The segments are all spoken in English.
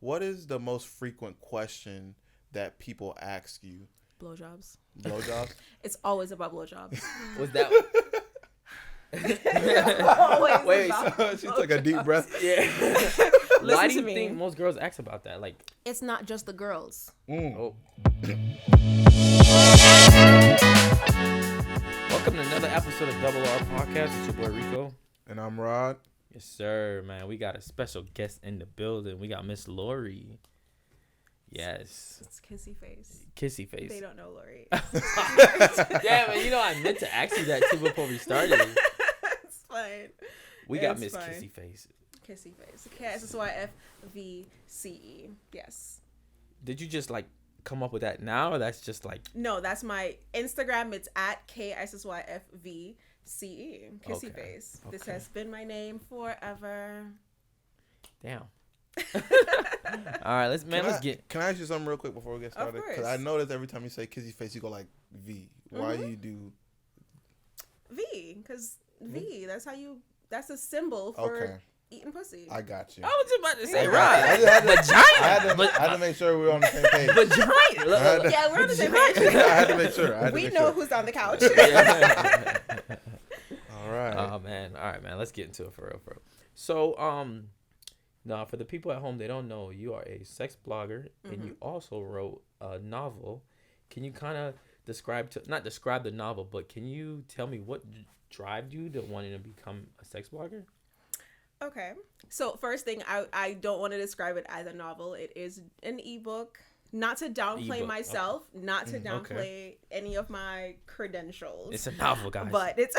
what is the most frequent question that people ask you? Blowjobs. Blowjobs? It's always about blowjobs. Was that? Wait, she took a deep breath. Yeah. Why do you to me. think most girls ask about that? Like, It's not just the girls. oh. Welcome to another episode of Double.R.Podcast. It's your boy Rico. And I'm Rod. Yes, sir, man. We got a special guest in the building. We got Miss Lori. Yes. It's Kissyface. Kissyface. They don't know Lori. Yeah, man. You know, I meant to ask you that too before we started. It's fine. We got It's Miss fine. Kissyface. Kissyface. Kissyface454 Yes. Did you just like come up with that now, or that's just like? No, that's my Instagram. It's at Kissyface454 Kissyface. Okay. This has been my name forever. Damn. All right, let's get. Can I ask you something real quick before we get started? course. Because I noticed every time you say kissy face, you go like V. Why you do? V, because V. That's a symbol for Okay, eating pussy. I got you. I was just about to say, I right? just had to- Vagina. I had to make sure we were on the same page. Vagina. Yeah, we're on the same page. I had to make sure. We know who's on the couch. All right. Oh man. All right, man. Let's get into it for real. So, now for the people at home, they don't know you are a sex blogger, and you also wrote a novel. Can you kind of not describe the novel, but can you tell me what drive you to wanting to become a sex blogger? Okay. So first thing, I don't want to describe it as a novel. It is an ebook. Not to downplay Ebook, myself, not to downplay okay. any of my credentials. It's a novel, guys. But it's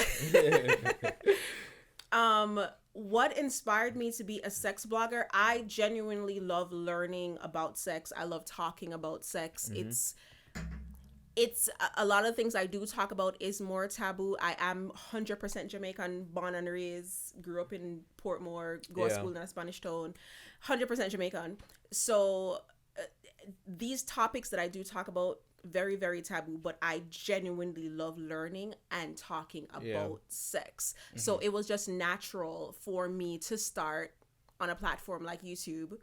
what inspired me to be a sex blogger? I genuinely love learning about sex. I love talking about sex. It's a lot of things I do talk about is more taboo. I am 100% Jamaican, born and raised, grew up in Portmore, go to school in a Spanish town, 100% Jamaican. So these topics that I do talk about, very, very taboo, but I genuinely love learning and talking about sex. So it was just natural for me to start on a platform like YouTube,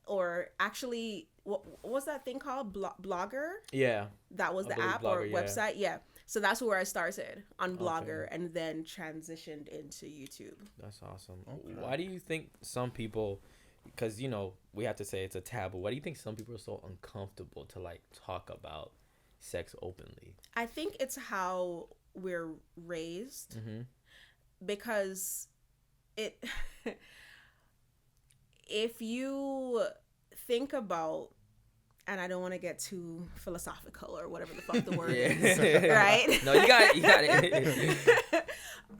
or actually, what was that thing called? Blogger? Yeah. That was the believe app Blogger, or website? Yeah. So that's where I started, on Blogger, and then transitioned into YouTube. That's awesome. Okay. Why do you think some people, because, you know, we have to say it's a taboo, why do you think some people are so uncomfortable to, like, talk about sex openly? I think it's how we're raised, because if you think about, and I don't want to get too philosophical or whatever the fuck the word is, right? No, you got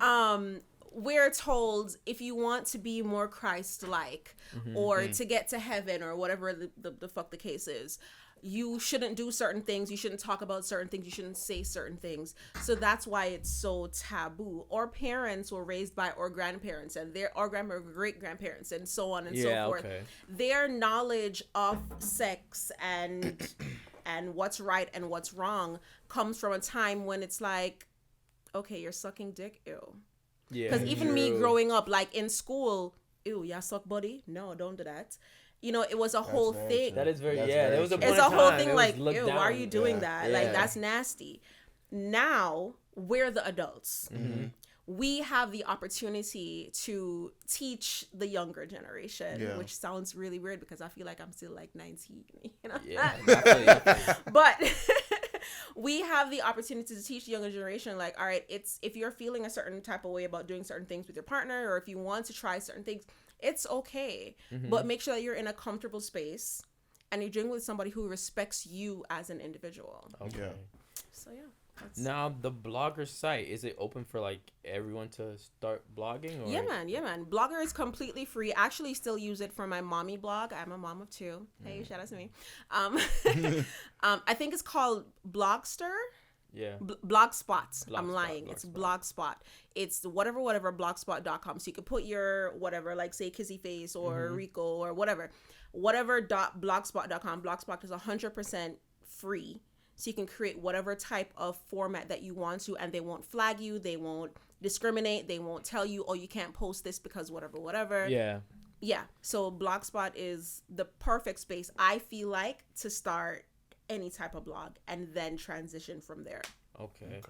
it. We're told if you want to be more Christ-like or to get to heaven or whatever the fuck the case is, you shouldn't do certain things. You shouldn't talk about certain things. You shouldn't say certain things. So that's why it's so taboo. Our parents were raised by our grandparents and our great-grandparents and so on and so forth. Okay. Their knowledge of sex and what's right and what's wrong comes from a time when it's like, okay, you're sucking dick, ew. Yeah. Because even me growing up, like in school, ew, y'all suck buddy? No, don't do that. You know, it was a whole thing. That is very, That's there very was a true. It's point a whole time, thing it like, was looked ew, down. why are you doing that? Yeah. Like, that's nasty. Now, we're the adults. We have the opportunity to teach the younger generation, which sounds really weird because I feel like I'm still like 19, you know? Yeah, definitely. But we have the opportunity to teach the younger generation, like, all right, it's if you're feeling a certain type of way about doing certain things with your partner, or if you want to try certain things, it's okay. But make sure that you're in a comfortable space and you're doing with somebody who respects you as an individual. Okay. Yeah. So yeah. Now, the blogger site, is it open for like everyone to start blogging? Or? Yeah, man. Blogger is completely free. I actually still use it for my mommy blog. I'm a mom of two. Hey, shout out to me. I think it's called Blogster. Yeah. Blogspot. I'm Blogspot, lying. It's Blogspot. It's whatever, blogspot.com. So you could put your whatever, like say Kissyface or Rico or whatever .blogspot.com. Blogspot is 100% free. So you can create whatever type of format that you want to, and they won't flag you. They won't discriminate. They won't tell you, oh, you can't post this because whatever. Yeah. Yeah. So Blogspot is the perfect space, I feel like, to start any type of blog and then transition from there. Okay.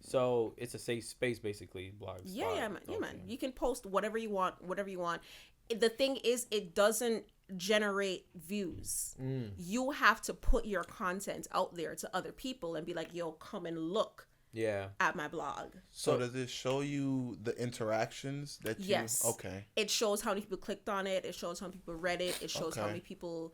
So it's a safe space, basically. Blogspot. Yeah, man. Yeah, man. You can post whatever you want. The thing is, it doesn't generate views. You have to put your content out there to other people and be like, yo, come and look at my blog. So does it show you the interactions that you... Yes. Okay. It shows how many people clicked on it. It shows how many people read it. It shows how many people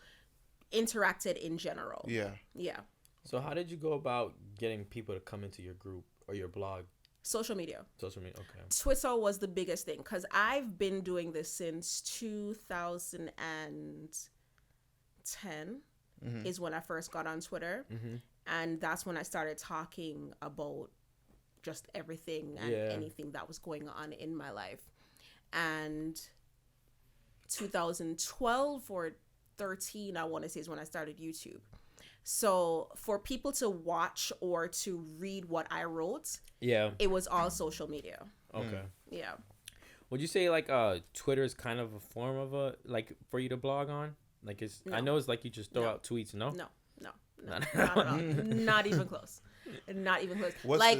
interacted in general. Yeah. Yeah. So how did you go about getting people to come into your group or your blog? Social media. Okay. Twitter was the biggest thing because I've been doing this since 2010 is when I first got on Twitter. And that's when I started talking about just everything and anything that was going on in my life. And 2012 or 13, I want to say, is when I started YouTube. So for people to watch or to read what I wrote, it was all social media. Okay. Yeah. Would you say like Twitter is kind of a form of a like for you to blog on? Like it's I know it's like you just throw out tweets, no? No, not at all. Not even close. Not even close.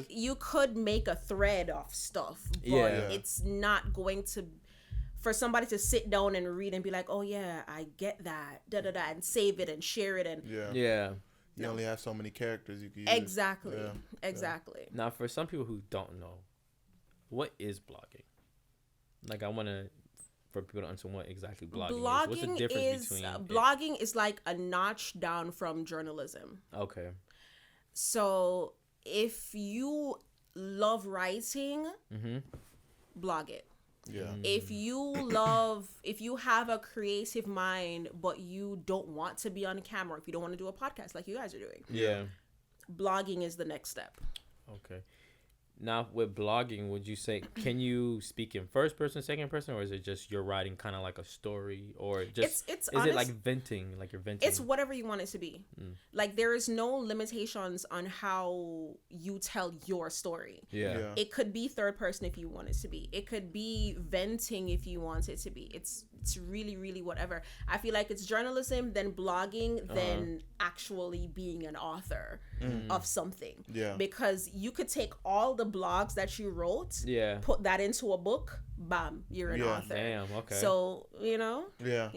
You could make a thread of stuff, but it's not going to, for somebody to sit down and read and be like, oh yeah, I get that, and save it and share it and You only have so many characters you can use. Exactly. Now, for some people who don't know, what is blogging? Like, I want to, for people to understand what exactly blogging is. What's the difference between blogging is like a notch down from journalism. Okay. So if you love writing, blog it. Yeah. If you have a creative mind, but you don't want to be on camera, if you don't want to do a podcast like you guys are doing, blogging is the next step. Okay. Now, with blogging, would you say, can you speak in first person, second person, or is it just you're writing kind of like a story, or just it's is it like venting, like you're venting? It's whatever you want it to be. Like there is no limitations on how you tell your story. Yeah. It could be third person if you want it to be. It could be venting if you want it to be. It's really, really whatever. I feel like it's journalism, then blogging, then actually being an author of something. Yeah. Because you could take all the blogs that you wrote, put that into a book, bam, you're an author. Damn, okay. So, you know? Yeah.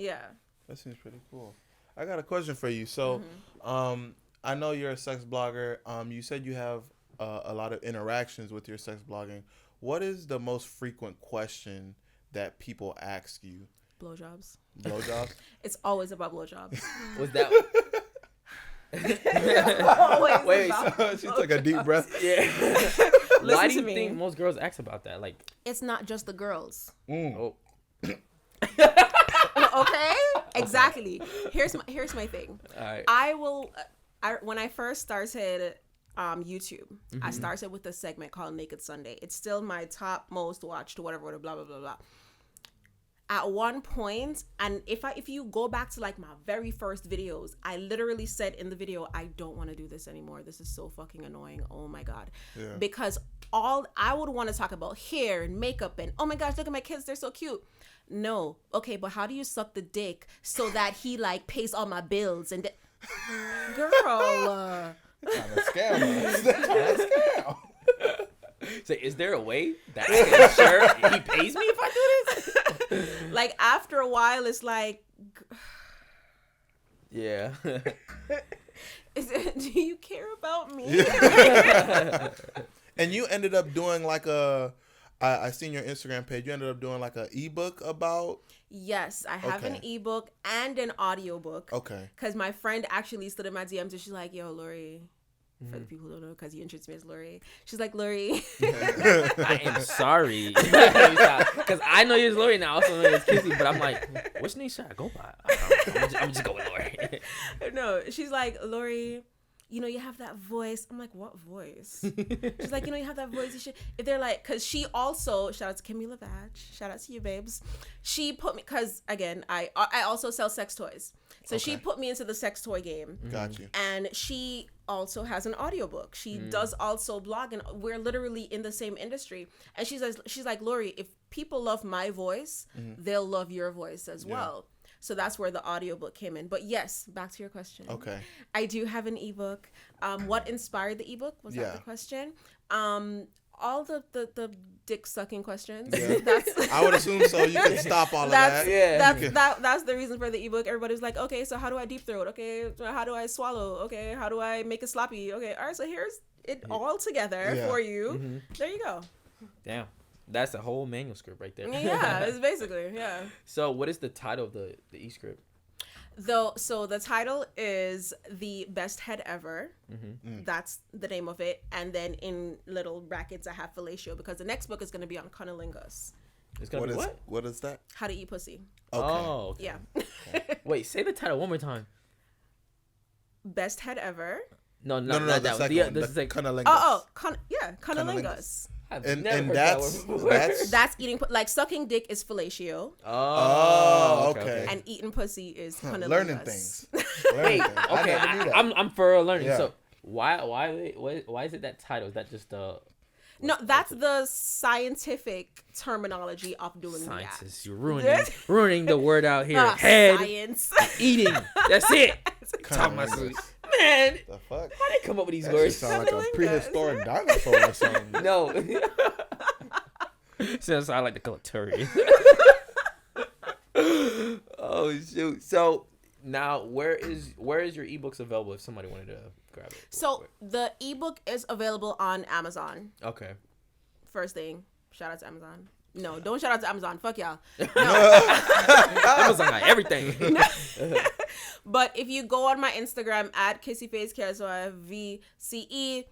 That seems pretty cool. I got a question for you. So, I know you're a sex blogger. You said you have a lot of interactions with your sex blogging. What is the most frequent question that people ask you? Blowjobs. Blowjobs? It's always about blowjobs. Was that... Wait, she took a deep breath. Yeah. Why do you think most girls ask about that? Like, it's not just the girls. Oh. Okay. Exactly. Here's my thing. All right. When I first started YouTube, I started with a segment called Naked Sunday. It's still my top most watched, whatever, blah blah blah blah. At one point, and if you go back to like my very first videos, I literally said in the video, I don't want to do this anymore. This is so fucking annoying. Oh my God. Yeah. Because all I would want to talk about hair and makeup and, oh my gosh, look at my kids. They're so cute. No. Okay, but how do you suck the dick so that he like pays all my bills and girl. Kind of scam. That's kind of scam. So is there a way that I can sure he pays me if I do this? Like after a while, it's like, yeah. Do you care about me? Yeah. And you ended up doing like I seen your Instagram page. You ended up doing like an ebook about. Yes, I have an ebook and an audiobook. Okay. Because my friend actually stood in my DMs and she's like, yo, Lori. For the people who don't know, because you introduced me as Lori. She's like, Lori. I am sorry. Because I know you're Lori now. I also know you're Kissy, but I'm like, which name should I go by? I'm just going with Lori. No, she's like, Lori, you have that voice. I'm like, what voice? She's like, you have that voice. You should. If they're like, because she also, shout out to Camila Vatch, shout out to you, babes. She put me, because again, I also sell sex toys. So she put me into the sex toy game. Got you. And she also has an audiobook. She does also blog, and we're literally in the same industry. And she's like, Lori, if people love my voice, they'll love your voice as well. So that's where the audiobook came in. But yes, back to your question. Okay. I do have an ebook. What inspired the ebook? Was that the question? All the dick sucking questions. Yeah. That's I would assume so. You can stop all of that. That's the reason for the ebook. Everybody's like, okay, so how do I deep throat? Okay, how do I swallow? Okay, how do I make it sloppy? Okay, all right, so here's it all together for you. There you go. Damn. That's a whole manuscript right there. Yeah, it's basically, So what is the title of the e-script? So the title is The Best Head Ever. That's the name of it. And then in little brackets, I have fellatio, because the next book is going to be on cunnilingus. It's going to be what? What is that? How to eat pussy. Okay. Oh, okay. Yeah. Wait, say the title one more time. Best Head Ever. No, No, not the that one. second one. This is like Cunnilingus. Cunnilingus. I've And never heard that's that word before. That's eating, like sucking dick is fellatio. Oh, okay. And eating pussy is cunnilingus. Learning things. Wait, I okay, never knew that. I'm for learning. Yeah. So why is it that title? Is that just No, that's the scientific terminology of doing scientists? that. You're ruining the word out here. Head Science. eating. That's it. Cunnilingus. Man, The fuck? how they come up with these That words? shit sound like a Cunnilingus. prehistoric dinosaur or something. No. Sounds like the color Turian. Oh shoot! So now, where is your ebooks available if somebody wanted to grab it? So the ebook is available on Amazon. Okay. First thing, shout out to Amazon. No, don't shout out to Amazon. Fuck y'all. Amazon got everything. But if you go on my Instagram at Kissyface454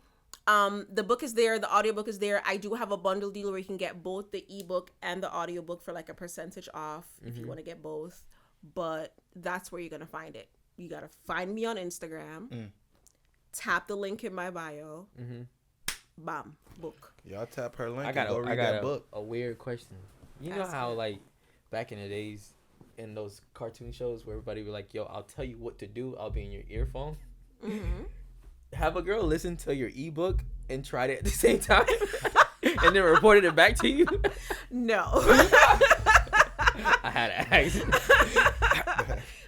the book is there, the audiobook is there. I do have a bundle deal where you can get both the ebook and the audiobook for like a percentage off if you want to get both. But that's where you're gonna find it. You gotta find me on Instagram. Tap the link in my bio. Bam, book. Y'all tap her link I got and go read that book. a weird question. You know how like back in the days in those cartoon shows where everybody was like, yo, I'll tell you what to do, I'll be in your earphone. Have a girl listen to your ebook and tried it at the same time and then reported it back to you? No. I had to ask.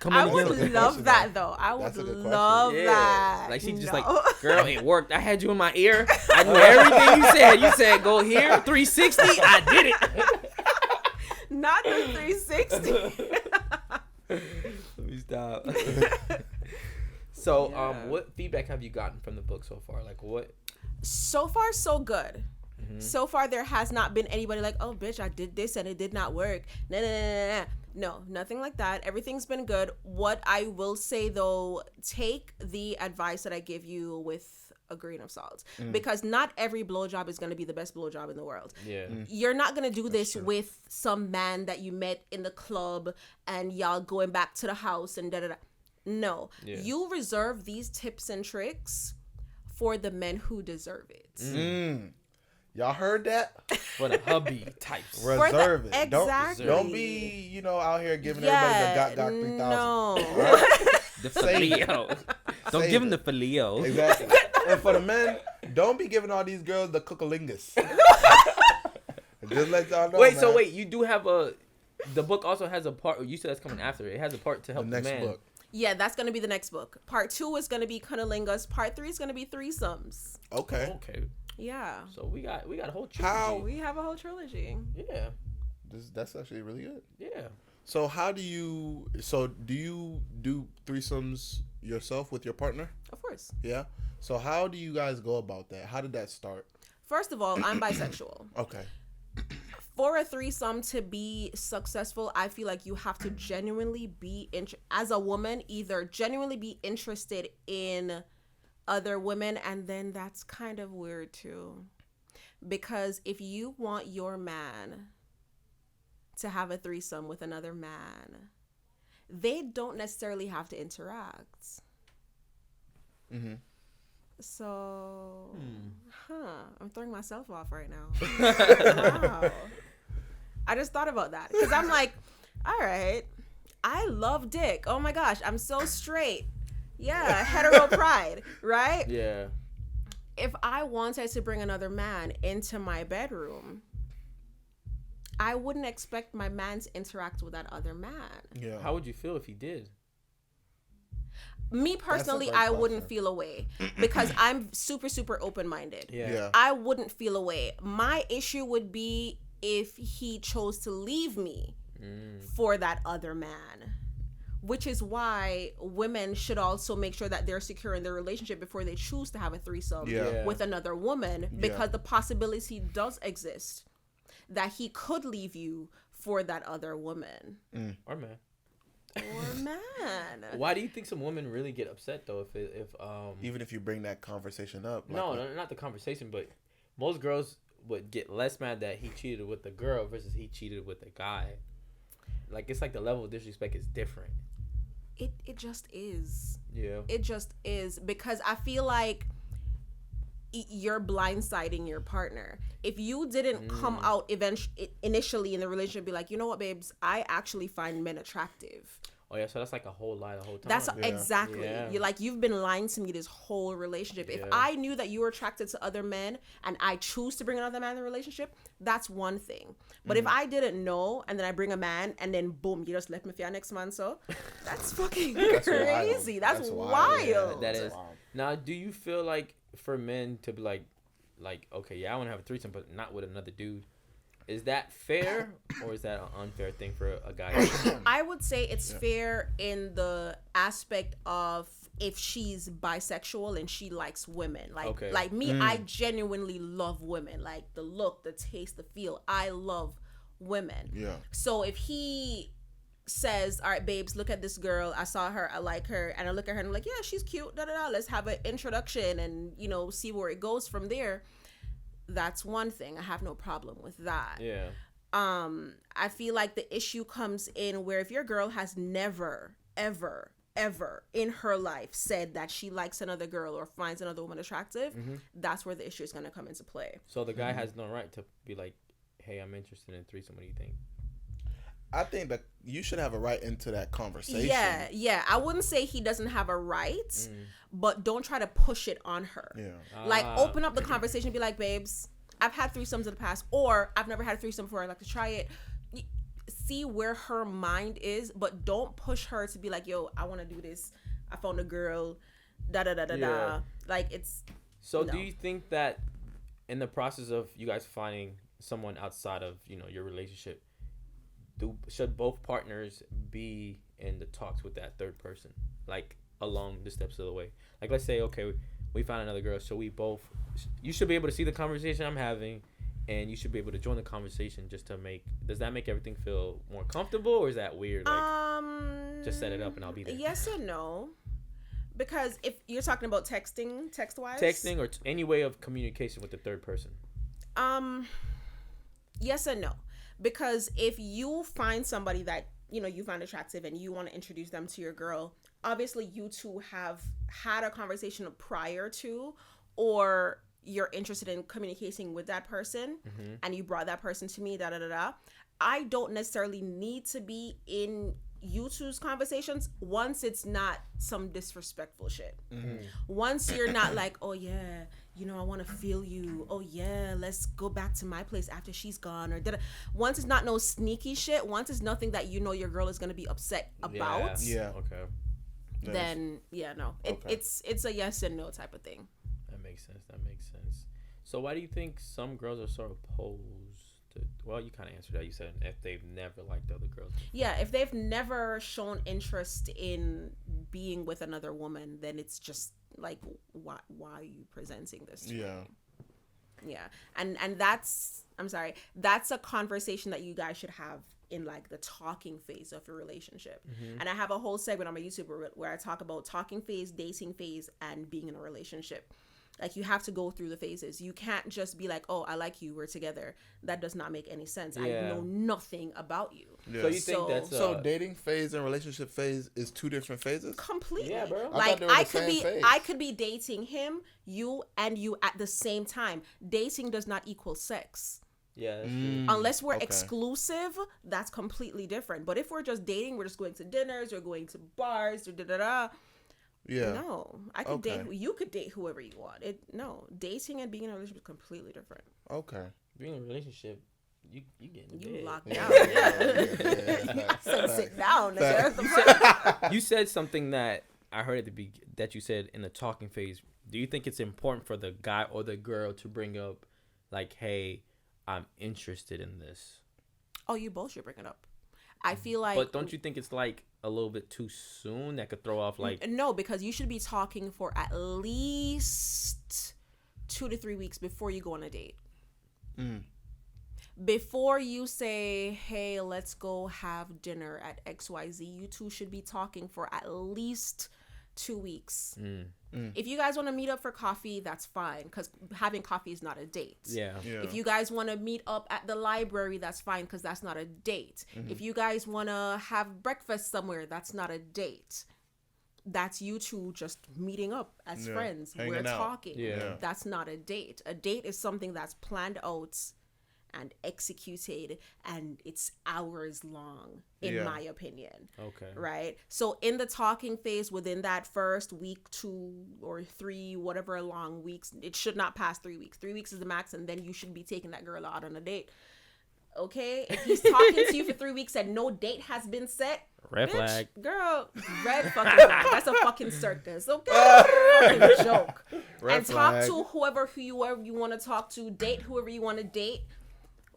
I would love that though. I would love that. Like she just like, girl, it worked. I had you in my ear. I knew everything you said. You said go here, 360. I did it. Not the 360. Let me stop. So, what feedback have you gotten from the book so far? Like, what? So far, so good. So far, there has not been anybody like, oh, bitch, I did this and it did not work. No, nothing like that. Everything's been good. What I will say, though, take the advice that I give you with a grain of salt. Because not every blowjob is going to be the best blowjob in the world. Yeah. You're not going to do this with some man that you met in the club and y'all going back to the house and da-da-da. No. Yeah. You reserve these tips and tricks for the men who deserve it. Y'all heard that? For the hubby types. Reserve it. Exactly. Don't be, out here giving everybody the got 3,000. No. The filio. Don't give them the filio. Exactly. And for the men, don't be giving all these girls the cookalingus. Just let y'all know. Wait, so you do have the book also has a part, you said that's coming after it. It has a part to help the man. Book. Yeah, that's going to be the next book. Part 2 is going to be cunnilingus. Part 3 is going to be threesomes. Okay. Yeah. So we got a whole trilogy. We have a whole trilogy. Yeah. That's actually really good. Yeah. So do you do threesomes yourself with your partner? Of course. Yeah. So how do you guys go about that? How did that start? First of all, I'm bisexual. Okay. For a threesome to be successful, I feel like you have to genuinely be as a woman, either genuinely be interested in other women, and then that's kind of weird too. Because if you want your man to have a threesome with another man, they don't necessarily have to interact. So, I'm throwing myself off right now. Wow. I just thought about that because I'm like, all right, I love dick. Oh my gosh, I'm so straight. Yeah, hetero pride, right? Yeah. If I wanted to bring another man into my bedroom, I wouldn't expect my man to interact with that other man. Yeah. How would you feel if he did? Me personally, I wouldn't feel away because I'm super, super open-minded. Yeah. I wouldn't feel away. My issue would be if he chose to leave me for that other man, which is why women should also make sure that they're secure in their relationship before they choose to have a threesome with another woman, because the possibility does exist that he could leave you for that other woman. Or man. Or man. Why do you think some women really get upset though if even if you bring that conversation up? No, not the conversation, but most girls would get less mad that he cheated with the girl versus he cheated with the guy. Like, it's like the level of disrespect is different. It just is. Yeah. It just is, because I feel like you're blindsiding your partner. If you didn't come out initially in the relationship, be like, you know what, babes, I actually find men attractive. Oh yeah, so that's like a whole lie the whole time. That's exactly. Yeah. You've been lying to me this whole relationship. If I knew that you were attracted to other men and I choose to bring another man in the relationship, that's one thing. But if I didn't know and then I bring a man and then boom, you just left me for your next man, so that's fucking crazy. That's wild. Yeah, that is. Now, do you feel like for men to be like, okay, yeah, I want to have a threesome, but not with another dude? Is that fair, or is that an unfair thing for a guy? I would say it's fair in the aspect of if she's bisexual and she likes women. Like me, I genuinely love women. Like the look, the taste, the feel. I love women. Yeah. So if he says, all right, babes, look at this girl, I saw her, I like her, and I look at her and I'm like, yeah, she's cute, let's have an introduction and, see where it goes from there. That's one thing. I have no problem with that. Yeah. I feel like the issue comes in where if your girl has never, ever, ever in her life said that she likes another girl or finds another woman attractive, that's where the issue is going to come into play. So the guy has no right to be like, hey, I'm interested in threesome. What do you think? I think that you should have a right into that conversation. Yeah. I wouldn't say he doesn't have a right, but don't try to push it on her. Yeah. Like, open up the conversation and be like, babes, I've had threesomes in the past, or I've never had a threesome before, I'd like to try it. See where her mind is, but don't push her to be like, yo, I want to do this. I found a girl, da. Like, it's... So do you think that in the process of you guys finding someone outside of, your relationship, should both partners be in the talks with that third person, like along the steps of the way? Like, let's say, okay, we found another girl, so you should be able to see the conversation I'm having, and you should be able to join the conversation just to does that make everything feel more comfortable, or is that weird? Like, just set it up and I'll be there. Yes and no. Because if you're talking about text-wise? Texting or any way of communication with the third person. Yes and no. Because if you find somebody that, you find attractive and you want to introduce them to your girl, obviously you two have had a conversation prior to, or you're interested in communicating with that person, and you brought that person to me, I don't necessarily need to be in you two's conversations once it's not some disrespectful shit. Once you're not like, oh yeah, I want to feel you. Oh yeah, let's go back to my place after she's gone. Or once it's not no sneaky shit. Once it's nothing that your girl is gonna be upset about. Yeah. Okay. Then no, it's a yes and no type of thing. That makes sense. So why do you think some girls are so opposed to? Well, you kind of answered that. You said if they've never liked other girls. Yeah, if they've never shown interest in being with another woman, then it's just like, why are you presenting this to me? Yeah. And that's a conversation that you guys should have in like the talking phase of your relationship. And I have a whole segment on my YouTube where I talk about talking phase, dating phase, and being in a relationship. Like, you have to go through the phases. You can't just be like, oh, I like you, we're together. That does not make any sense. I know nothing about you. Yeah. So you think that's so dating phase and relationship phase is two different phases? Completely. Yeah, bro. Like, I could be dating him, you at the same time. Dating does not equal sex. Yeah, that's true. Unless we're exclusive, that's completely different. But if we're just dating, we're just going to dinners, or going to bars, or da-da-da. Yeah. No, I could date. You could date whoever you want. Dating and being in a relationship is completely different. Okay. Being in a relationship, you getting you bed. locked down. Yeah. So sit down. You said something that I heard at the beginning that you said in the talking phase. Do you think it's important for the guy or the girl to bring up, like, hey, I'm interested in this? Oh, you both should bring it up. I feel like... But don't you think it's, like, a little bit too soon? That could throw off, like... No, because you should be talking for at least 2 to 3 weeks before you go on a date. Before you say, hey, let's go have dinner at XYZ, you two should be talking for at least 2 weeks. If you guys want to meet up for coffee, that's fine, because having coffee is not a date. Yeah. If you guys want to meet up at the library, that's fine, because that's not a date. If you guys want to have breakfast somewhere, that's not a date. That's you two just meeting up as friends. We're talking. Yeah. That's not a date. A date is something that's planned out and executed, and it's hours long, in my opinion. Okay. Right? So in the talking phase, within that first week, 2 or 3, whatever long weeks, it should not pass 3 weeks. 3 weeks is the max, and then you should be taking that girl out on a date. Okay? If he's talking to you for 3 weeks and no date has been set, red flag. Girl, red fucking flag. That's a fucking circus. Okay? Fucking joke. Red talk flag. to whoever you want to talk to, date whoever you want to date.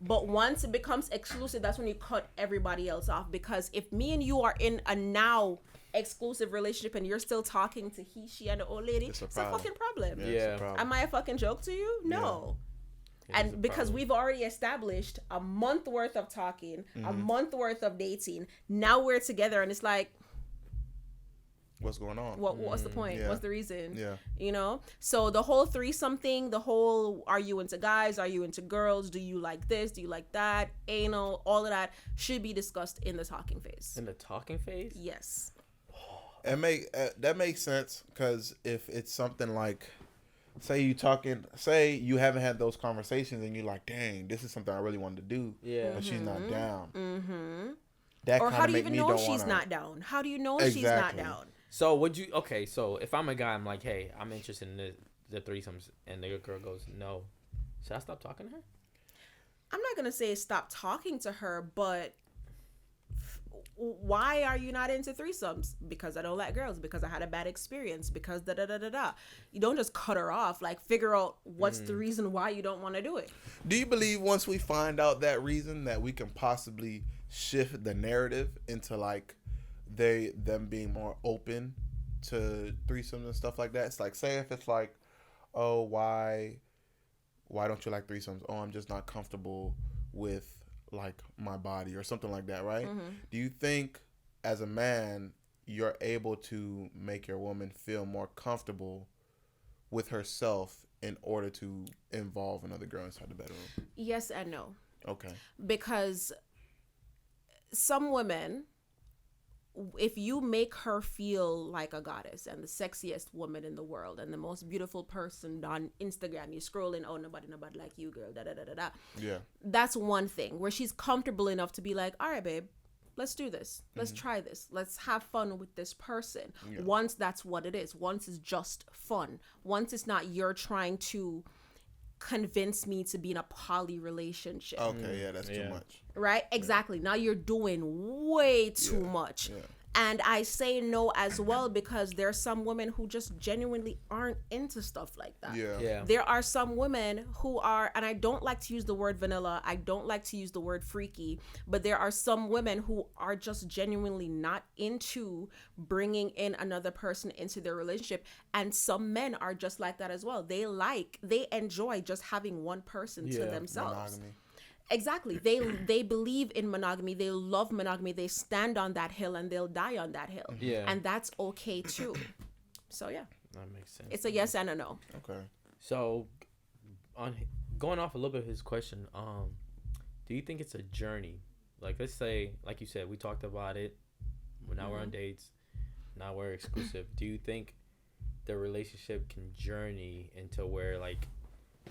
But once it becomes exclusive, that's when you cut everybody else off. Because if me and you are in a now exclusive relationship and you're still talking to he, she, and the old lady, it's a fucking problem. Yeah. Am I a fucking joke to you? No. Yeah. And because we've already established a month worth of talking, a month worth of dating, now we're together, and it's like, what's going on? What's the point? Yeah. What's the reason? Yeah. You know? So the whole threesome thing, the whole, are you into guys? Are you into girls? Do you like this? Do you like that? Anal, all of that should be discussed in the talking phase. In the talking phase? Yes. That makes sense, because if it's something like, say you haven't had those conversations and you're like, dang, this is something I really wanted to do, but she's not down. That Or how do you make even me know don't she's wanna... not down? How do you know she's not down? So so if I'm a guy, I'm like, hey, I'm interested in the threesomes, and the girl goes, no. Should I stop talking to her? I'm not going to say stop talking to her, but why are you not into threesomes? Because I don't like girls, because I had a bad experience, because da-da-da-da-da. You don't just cut her off. Like, figure out what's the reason why you don't want to do it. Do you believe once we find out that reason that we can possibly shift the narrative into, like, them being more open to threesomes and stuff like that? It's like, say if it's like, oh, why don't you like threesomes? Oh, I'm just not comfortable with, like, my body or something like that, right? Do you think as a man you're able to make your woman feel more comfortable with herself in order to involve another girl inside the bedroom? Yes and no. Okay. Because some women, if you make her feel like a goddess and the sexiest woman in the world and the most beautiful person on Instagram, you scrolling, oh, nobody like you, girl, da-da-da-da-da. Yeah. That's one thing where she's comfortable enough to be like, all right, babe, let's do this. Let's try this. Let's have fun with this person. Yeah. Once that's what it is. Once it's just fun. Once it's not you're trying to convince me to be in a poly relationship. Okay, yeah, that's too much. Right? Exactly. Now you're doing way too much. Yeah. And I say no as well because there are some women who just genuinely aren't into stuff like that. Yeah. There are some women who are, and I don't like to use the word vanilla, I don't like to use the word freaky, but there are some women who are just genuinely not into bringing in another person into their relationship. And some men are just like that as well. They enjoy just having one person to themselves. Monogamy. Exactly. They believe in monogamy. They love monogamy. They stand on that hill and they'll die on that hill. Yeah. And that's okay too. So yeah. That makes sense. It's a yes and a no. Okay. So, on going off a little bit of his question, do you think it's a journey? Like, let's say, like you said, we talked about it. Now we're on dates. Now we're exclusive. Do you think the relationship can journey into where, like,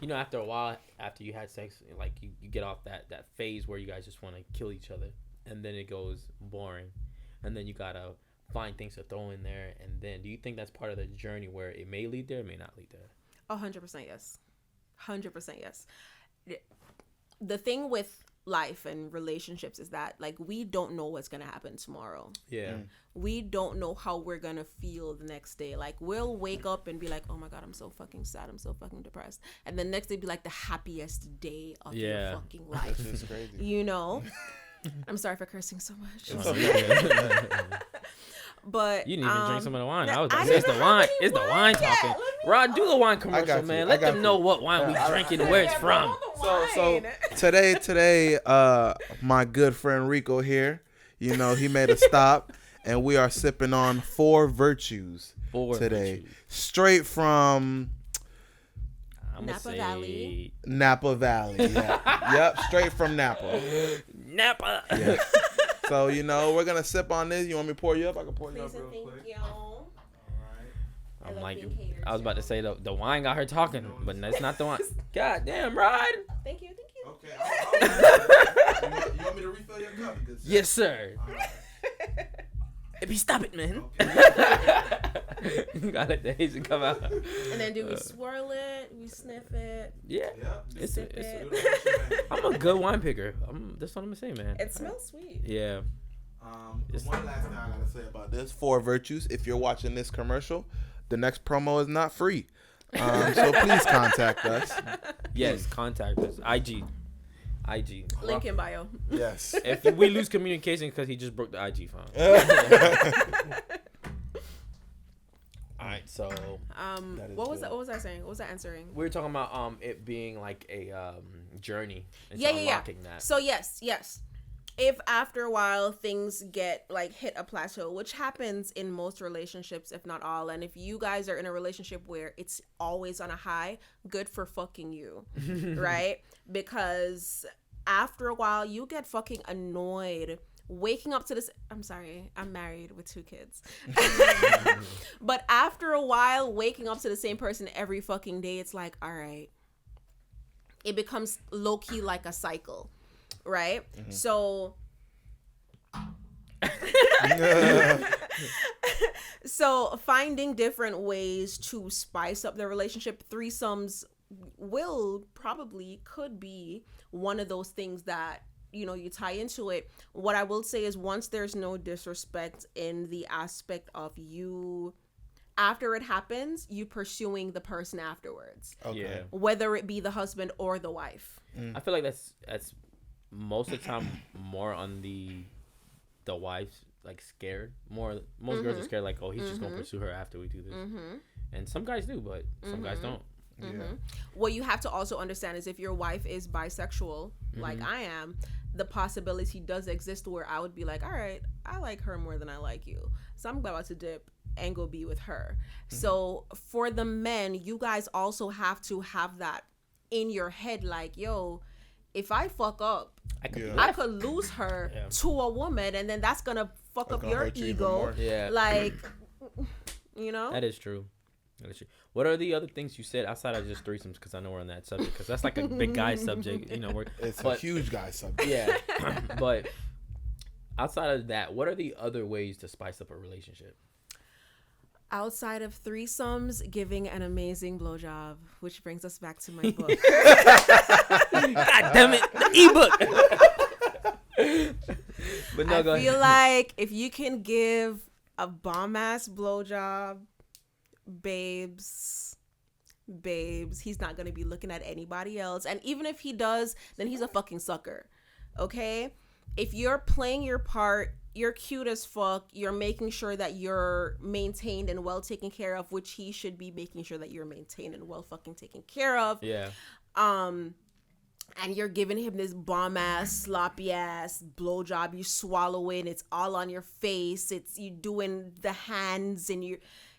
you know, after a while, after you had sex, like, you get off that phase where you guys just want to kill each other, and then it goes boring, and then you gotta find things to throw in there, and then do you think that's part of the journey where it may lead there, it may not lead there? 100% yes. 100% yes. The thing with life and relationships is that, like, we don't know what's gonna happen tomorrow. Yeah. We don't know how we're gonna feel the next day. Like, we'll wake up and be like, oh my god, I'm so fucking sad, I'm so fucking depressed, and the next day be like the happiest day of your fucking life. It's crazy. You know. I'm sorry for cursing so much. But you didn't even drink some of the wine. I was I like, it's the didn't wine. have any It's the wine wine yet. talking. Let me Rod, do the wine commercial, you. man. Let them know what wine we drinking and where it's from. So today, my good friend Rico here, you know, he made a stop, and we are sipping on 4 Virtues today, straight from Napa Valley. Yeah. Yep, straight from Napa. Napa. Yeah. So, you know, we're gonna sip on this. You want me to pour you up? I can pour you up Please real and quick. thank you. I'm like, I was about to say the wine got her talking, but that's not the wine. God damn, Rod. Thank you. Okay. You want me to refill your cup? Yes, sir. Right. If you stop it, man. Okay. You gotta let the haze come out. And then do we swirl it? We sniff it? Yeah. Yep. Sip it. I'm a good wine picker. That's what I'm gonna say, man. It smells sweet. Yeah. One last thing I gotta say about this 4 Virtues. If you're watching this commercial, the next promo is not free. So please contact us. Yes, contact us. IG. Link in bio. Yes. If we lose communication because he just broke the IG phone. All right, so what was I saying? What was I answering? we were talking about it being like a journey. Yeah. Unlocking that. So yes. If after a while things get like hit a plateau, which happens in most relationships, if not all, and if you guys are in a relationship where it's always on a high, good for fucking you, right? Because after a while you get fucking annoyed waking up to this. I'm sorry, I'm married with 2 kids. But after a while waking up to the same person every fucking day, it's like, all right, it becomes low-key like a cycle. Right? Mm-hmm. So so finding different ways to spice up the relationship, threesomes could be one of those things that, you know, you tie into it. What I will say is, once there's no disrespect in the aspect of you, after it happens, you pursuing the person afterwards. Okay. Yeah. Whether it be the husband or the wife. I feel like that's most of the time more on the wife's like scared. Most girls are scared, like, oh, he's just gonna pursue her after we do this. And some guys do, but some guys don't. What you have to also understand is, if your wife is bisexual, like I am, the possibility does exist where I would be like, all right, I like her more than I like you, so I'm about to dip and go be with her. So for the men, you guys also have to have that in your head, like, yo, if I fuck up, I could lose her to a woman, and then that's gonna fuck up your ego. Yeah. Like, you know? That is true. What are the other things you said outside of just threesomes? Because I know we're on that subject, because that's like a big guy subject. You know, it's a huge guy subject. Yeah. But outside of that, what are the other ways to spice up a relationship? Outside of threesomes, giving an amazing blowjob, which brings us back to my book. God damn it, the ebook. But no, I feel like if you can give a bomb ass blowjob, babes, he's not gonna be looking at anybody else. And even if he does, then he's a fucking sucker. Okay? If you're playing your part, you're cute as fuck, you're making sure that you're maintained and well taken care of, which he should be making sure that you're maintained and well fucking taken care of. Yeah. And you're giving him this bomb ass, sloppy ass blowjob. You swallow it, it's all on your face. It's you doing the hands, and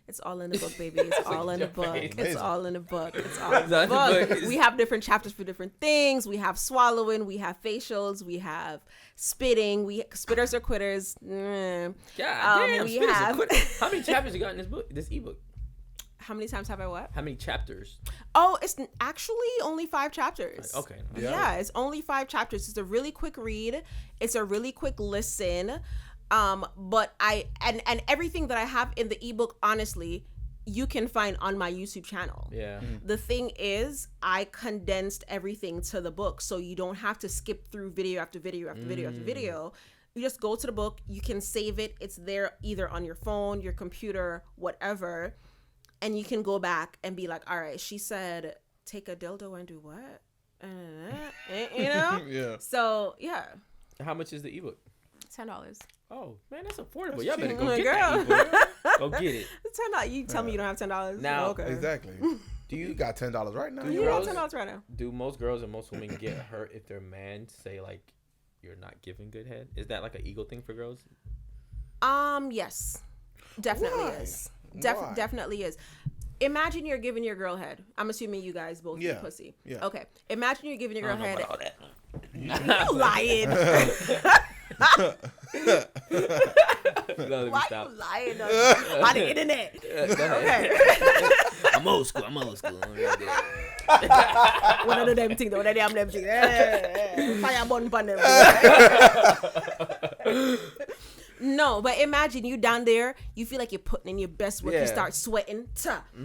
It's all in the book, baby. It's all in the book. Amazing. It's all in the book. It's all in the book. We have different chapters for different things. We have swallowing. We have facials. We have spitting. Spitters or quitters. God damn, we have. How many chapters you got in this book? This ebook? How many times have I what? How many chapters? Oh, it's actually only 5 chapters. Okay. Yeah, it's only 5 chapters. It's a really quick read. It's a really quick listen. But and everything that I have in the ebook, honestly, you can find on my YouTube channel. Yeah. The thing is, I condensed everything to the book, so you don't have to skip through video after video after video after video. You just go to the book. You can save it. It's there either on your phone, your computer, whatever. And you can go back and be like, all right, she said, take a dildo and do what? You know? Yeah. So, yeah. How much is the ebook? $10. Oh, man, that's affordable. That's Y'all better cheap. go get Girl. that ebook. Go get it. $10. You tell me you don't have $10. Now- okay. Exactly. You got $10 right now. You girls- got $10 right now. Do most girls and most women get hurt if their man say, like, you're not giving good head? Is that, like, an ego thing for girls? Yes. Definitely Why? is. Why? Definitely is. Imagine you're giving your girl head. I'm assuming you guys both eat pussy. Yeah. Okay. Imagine you're giving your girl head. All that. You lying. No, let me Why stop. you lying on the internet? Okay. I'm old school. One of them things. One of them things. Fire burn upon them. No, but imagine you down there. You feel like you're putting in your best work. Yeah. You start sweating.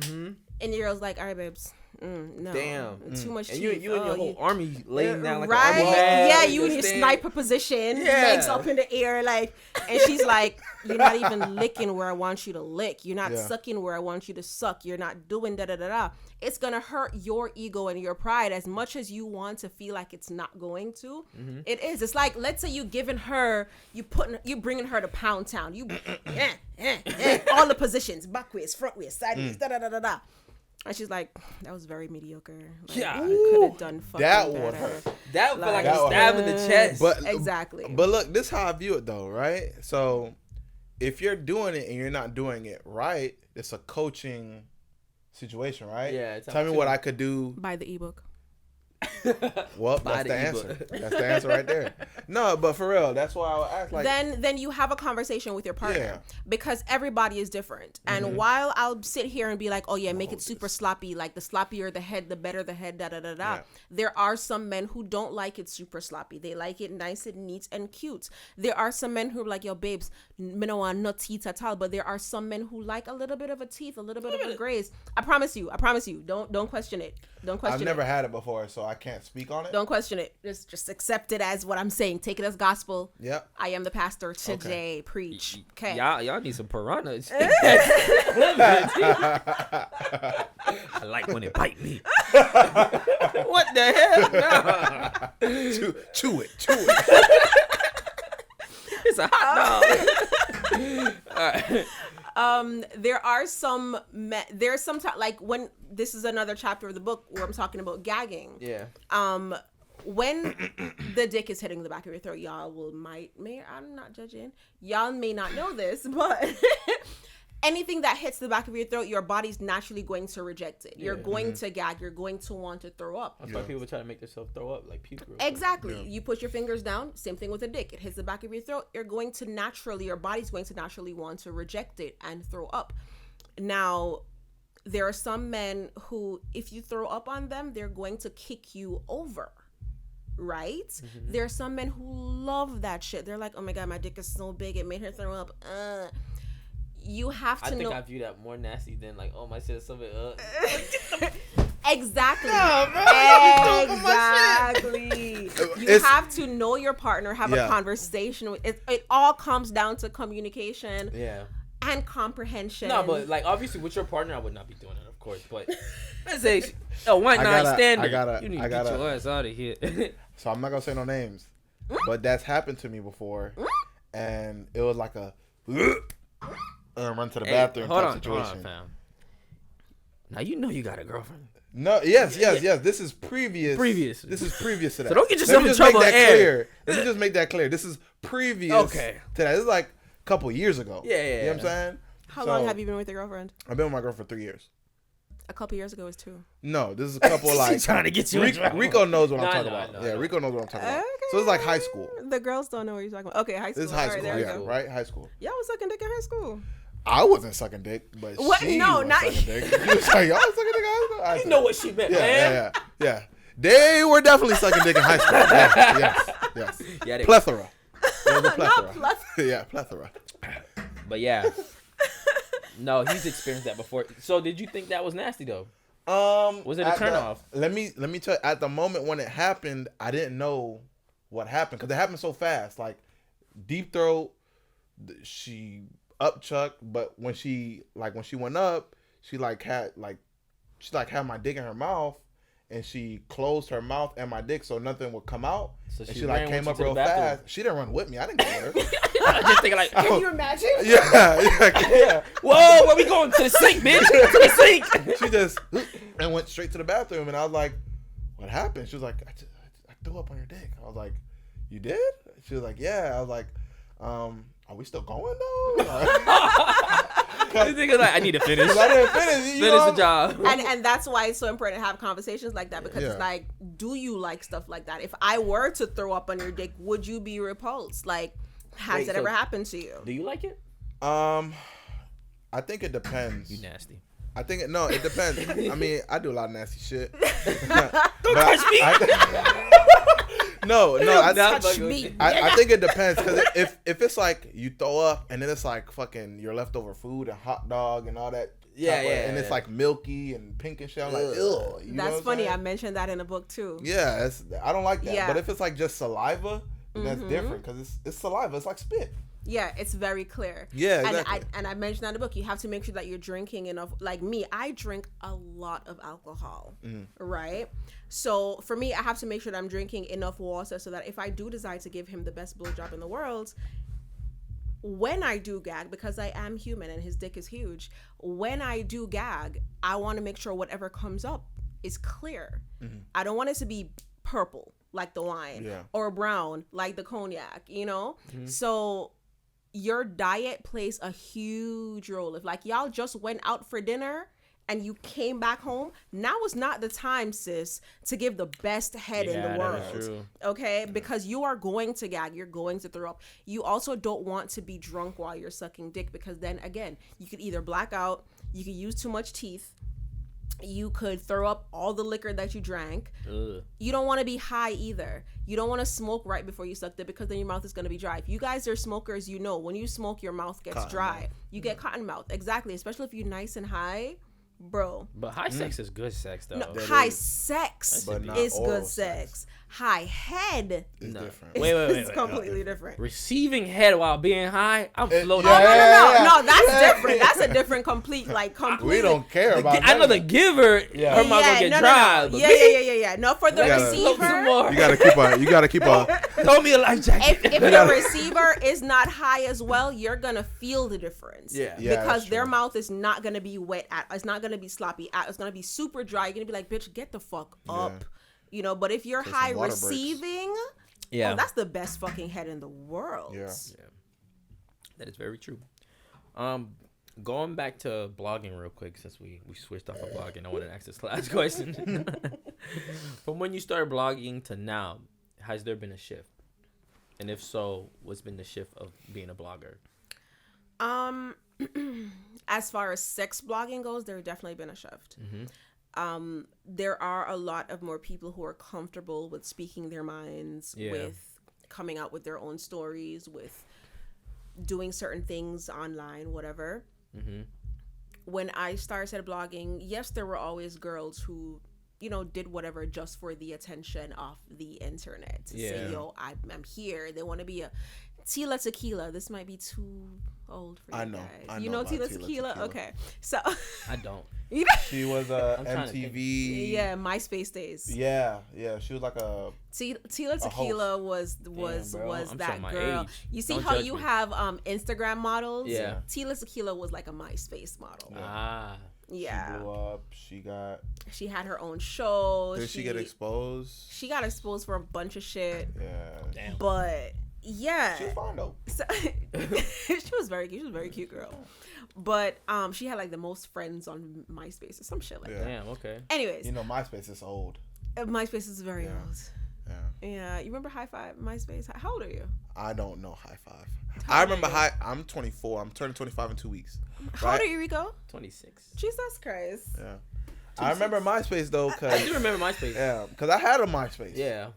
And your girl's like, all right, babes. No. Damn. Too much And teeth. you and your whole army laying down like right? an army man. Yeah, you in your understand? sniper position, Yeah. legs up in the air, like, and she's like, you're not even licking where I want you to lick. You're not sucking where I want you to suck. You're not doing da-da-da-da. It's going to hurt your ego and your pride as much as you want to feel like it's not going to. It is. It's like, let's say you bringing her to Pound Town. You, all the positions, back waist, front waist, side waist, da-da-da-da-da. And she's like, that was very mediocre. Like, Yeah. I could have done fucking That would better. hurt. That would feel like That a would stab in the chest. But Exactly. But look, this is how I view it though, right? So if you're doing it and you're not doing it right, it's a coaching situation, right? Yeah, it's Tell me what I could do. Buy the ebook. Well, Buy that's the the ebook. answer. That's the answer right there. No, but for real, that's why I would ask. Like, then you have a conversation with your partner because everybody is different. And while I'll sit here and be like, oh yeah, make it super sloppy, like the sloppier the head, the better the head, da da da da. Yeah. There are some men who don't like it super sloppy. They like it nice and neat and cute. There are some men who are like, yo, babes, me no want no teeth at all. But there are some men who like a little bit of a teeth, a little bit of a graze. I promise you. Don't question it. Don't question it. I've never had it before, so I can't speak on it. Don't question it. Just accept it as what I'm saying. Take it as gospel. Yep. I am the pastor today. Preach. Okay. Y'all need some piranhas. I like when it bite me. What the hell? No. Chew it. It's a hot dog. All right. There are some like when this is another chapter of the book where I'm talking about gagging. Yeah. When the dick is hitting the back of your throat, y'all I'm not judging. Y'all may not know this, but anything that hits the back of your throat, your body's naturally going to reject it. You're going to gag. You're going to want to throw up. That's why people try to make themselves throw up, like puke. Exactly. You put your fingers down. Same thing with a dick. It hits the back of your throat. Your body's going to naturally want to reject it and throw up. Now, there are some men who, if you throw up on them, they're going to kick you over. Right? There are some men who love that shit. They're like, oh my God, my dick is so big. It made her throw up. You have to know. I think I view that more nasty than like, oh, my shit is so big. Exactly. No, bro, Exactly. You have to know your partner, have a conversation with it. It all comes down to communication and comprehension. No, but like obviously with your partner, I would not be doing it, of course. But let's say a one night standard. You need to get your ass out of here. So I'm not gonna say no names, but that's happened to me before, and it was like a and run to the bathroom type situation. Hold on, fam. Now you know you got a girlfriend. No, yes. This is previous. This is previous to that. So don't get yourself in trouble. Let me just make that clear. This is previous to that. This is like a couple years ago. Yeah. You know what I'm saying? How long have you been with your girlfriend? I've been with my girl for 3 years. A couple years ago was 2. No, this is a couple like trying to get you. Rico knows what I'm talking No, about. no, Yeah, no. Rico knows what I'm talking about. Okay. So it's like high school. The girls don't know what you're talking about. Okay, high school. This is high All right, school, there we yeah, go. right? High school. Y'all was sucking dick in high school. I wasn't sucking dick, but What? she No, was not sucking dick. She was like, y'all was sucking dick in high school? I You said, know what she meant, man. Yeah. They were definitely sucking dick in high school. Yes. Yeah, they- Plethora. There was a plethora. Not plethora. Yeah, plethora. But yeah. No, he's experienced that before. So did you think that was nasty though? Was it a turnoff? Let me tell you, at the moment when it happened, I didn't know what happened because it happened so fast. Like deep throat, she up chuck, but when she went up, she had my dick in her mouth, and she closed her mouth and my dick so nothing would come out. So and she like came up real fast. She didn't run with me. I didn't go with her. I just thinking like, Can you imagine? Yeah. whoa, where we going? To the sink, bitch. To the sink. She just and went straight to the bathroom, and I was like, "What happened?" She was like, "I threw up on your dick." I was like, "You did?" She was like, "Yeah." I was like, "Are we still going though?" This nigga like, I need to finish. I didn't finish. Finish the job. And that's why it's so important to have conversations like that, because it's like, do you like stuff like that? If I were to throw up on your dick, would you be repulsed? Like, has it ever happened to you? Do you like it? I think it depends. You nasty. I think it depends. I mean, I do a lot of nasty shit. Don't touch me. No, Touch me. I think it depends, because if it's like you throw up and then it's like fucking your leftover food and hot dog and all that, and it's like milky and pink and shit, I'm like, ew. That's funny. I mentioned that in a book too. Yeah, I don't like that. Yeah. But if it's like just saliva, then that's different, because it's saliva. It's like spit. Yeah, it's very clear. Yeah, exactly. And I mentioned that in the book. You have to make sure that you're drinking enough. Like me, I drink a lot of alcohol, right? So for me, I have to make sure that I'm drinking enough water so that if I do decide to give him the best blowjob in the world, when I do gag, because I am human and his dick is huge, when I do gag, I want to make sure whatever comes up is clear. I don't want it to be purple like the wine or brown like the cognac, you know? So your diet plays a huge role. If like y'all just went out for dinner and you came back home, now is not the time, sis, to give the best head in the world. That is true. Okay? Because you are going to gag, you're going to throw up. You also don't want to be drunk while you're sucking dick, because then again, you could either black out, you could use too much teeth, you could throw up all the liquor that you drank. Ugh. You don't want to be high either. You don't want to smoke right before you suck it, because then your mouth is going to be dry. If you guys are smokers, you know when you smoke, your mouth gets dry. You get cotton mouth. Exactly. Especially if you're nice and high, bro. But high sex is good sex though. No, high sex But not is oral good sex. High head It's different. Wait. is completely different. Receiving head while being high, I'm floating. No, that's different. That's a different complete. We don't care about that. I know the giver, her mouth gonna get dry. But Yeah. No, for the gotta- receiver. You gotta keep a throw me a life jacket. If the receiver is not high as well, you're gonna feel the difference. Yeah. Yeah, because that's their true. mouth is not gonna be wet. It's not gonna be sloppy. It's gonna be super dry. You're gonna be like, bitch, get the fuck up. You know. But if you're Take high some water breaks. receiving, Yeah, that's the best fucking head in the world. Yeah. that is very true. Going back to blogging real quick, since we switched off of blogging, I want to ask this last question. From when you started blogging to now, has there been a shift? And if so, what's been the shift of being a blogger? As far as sex blogging goes, there's definitely been a shift. There are a lot of more people who are comfortable with speaking their minds, with coming out with their own stories, with doing certain things online, whatever. When I started blogging, yes, there were always girls who, you know, did whatever just for the attention of the internet. To say, yo, I'm here. They want to be a Tila Tequila. This might be too old for you guys. I You know know about Tila Tila Tequila? Tequila. Okay. So I don't. She was trying to MTV. yeah, MySpace days. Yeah. She was like a. Tila Tequila was bro. I'm that showing my girl. age. You see Don't how judge you me. have Instagram models? Yeah. Tila Tequila was like a MySpace model. Ah. Yeah. She blew up. She had her own show. Did she get exposed? She got exposed for a bunch of shit. Yeah. Damn. But Yeah. She was fine though. So, she was very cute. She was a very cute girl. But she had like the most friends on MySpace or some shit like that. Damn, okay. Anyways. You know, MySpace is old. MySpace is very old. Yeah. Yeah. You remember High Five, MySpace? How old are you? I don't know High Five. I remember I'm 24. I'm turning 25 in 2 weeks. How old are you, Rico? 26. Jesus Christ. Yeah. I remember MySpace though, cause I do remember MySpace. yeah, because I had a MySpace. Yeah.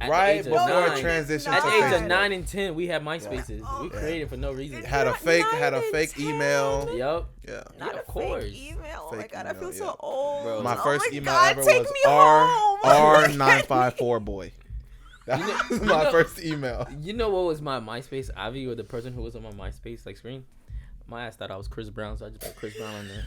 At Right the before age of it 9. transitioned At to the age of Facebook. 9 and 10, we had MySpaces. Yeah. We created for no reason. Had a Not fake 9 and email. 10. Yup. Yeah. Not Yeah, a of course. fake email. Oh my Fake god, I email, feel yeah. so old. Bro. My Oh first my email God, ever take was me R home. R954 boy. That was my first email. You know what was my MySpace? Avi, or the person who was on my MySpace like screen? My ass thought I was Chris Brown, so I just put Chris Brown on there.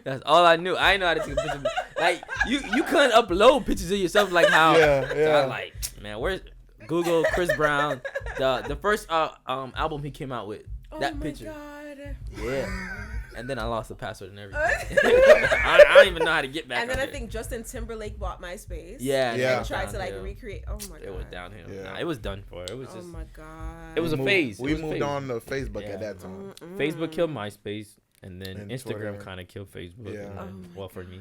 That's all I knew. I didn't know how to take a picture. Like you couldn't upload pictures of yourself like how. Yeah, So yeah. I was like, man, where's Google Chris Brown? The first album he came out with. That oh my picture. God. Yeah. And then I lost the password and everything. I don't even know how to get back. And then on I there. think Justin Timberlake bought MySpace. Yeah. Yeah. it And tried to like downhill. recreate. Oh my god. It went downhill. Yeah. Nah, it was done for. It was Oh just. my god. It was a phase. We It was a moved phase. on to Facebook Yeah. at that time. Facebook killed MySpace, and then And Instagram Twitter. kind of killed Facebook. Yeah. And then, Oh my well, for me,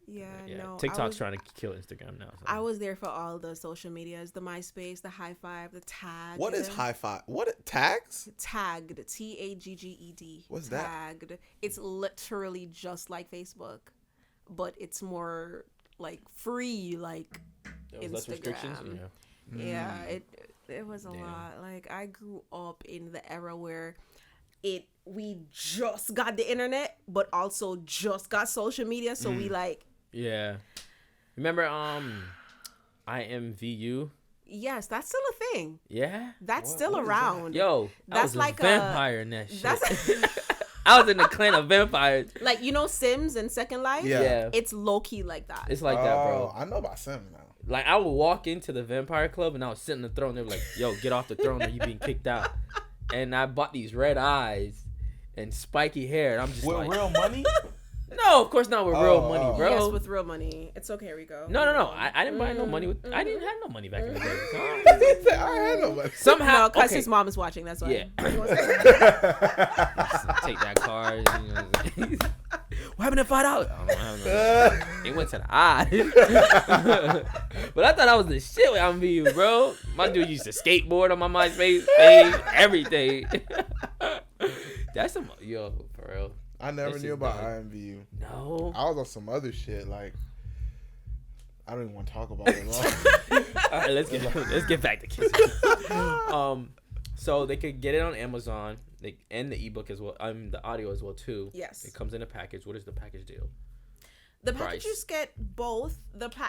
Yeah, yeah. no. TikTok's trying to kill Instagram now. So. I was there for all the social medias, the MySpace, the High Five, the Tag. What is High Five? What tags? Tagged? TAGGED. What's that? Tagged. It's literally just like Facebook, but it's more like free, like There was less restrictions. Instagram. Yeah. Yeah, it was a Damn. lot. Like I grew up in the era where we just got the internet, but also just got social media. So we like Yeah. Remember IMVU? yes, that's still a thing. Yeah. That's What- still what is around. Yo, I That's was like a vampire in that shit. That's I was in the clan of vampires. like Sims and Second Life. Yeah. Yeah. It's low key like that. It's like that, bro. I know about Sims now. Like I would walk into the vampire club and I was sitting on the throne. They were like, "Yo, get off the throne or you being kicked out." And I bought these red eyes and spiky hair, and I'm just With like, real money? "No, of course not with real Oh, money, oh. bro." Yes, with real money. It's okay, Rico. No. I didn't buy no money with. I didn't have no money back in the day. So I had no money. somehow, No, because okay, his mom is watching. That's why. Yeah. take that card. You know, what happened to $5? I don't know. It went to the eye. But I thought I was the shit with MVU, bro. My dude used to skateboard on my MySpace page, everything. That's some for real. I never This knew is about done. IMVU. No. I was on some other shit like I don't even want to talk about it. All right, let's get back to kissing. So they could get it on Amazon, and the ebook as well. The audio as well too. Yes. It comes in a package. What is the package deal? The Price. packages get both.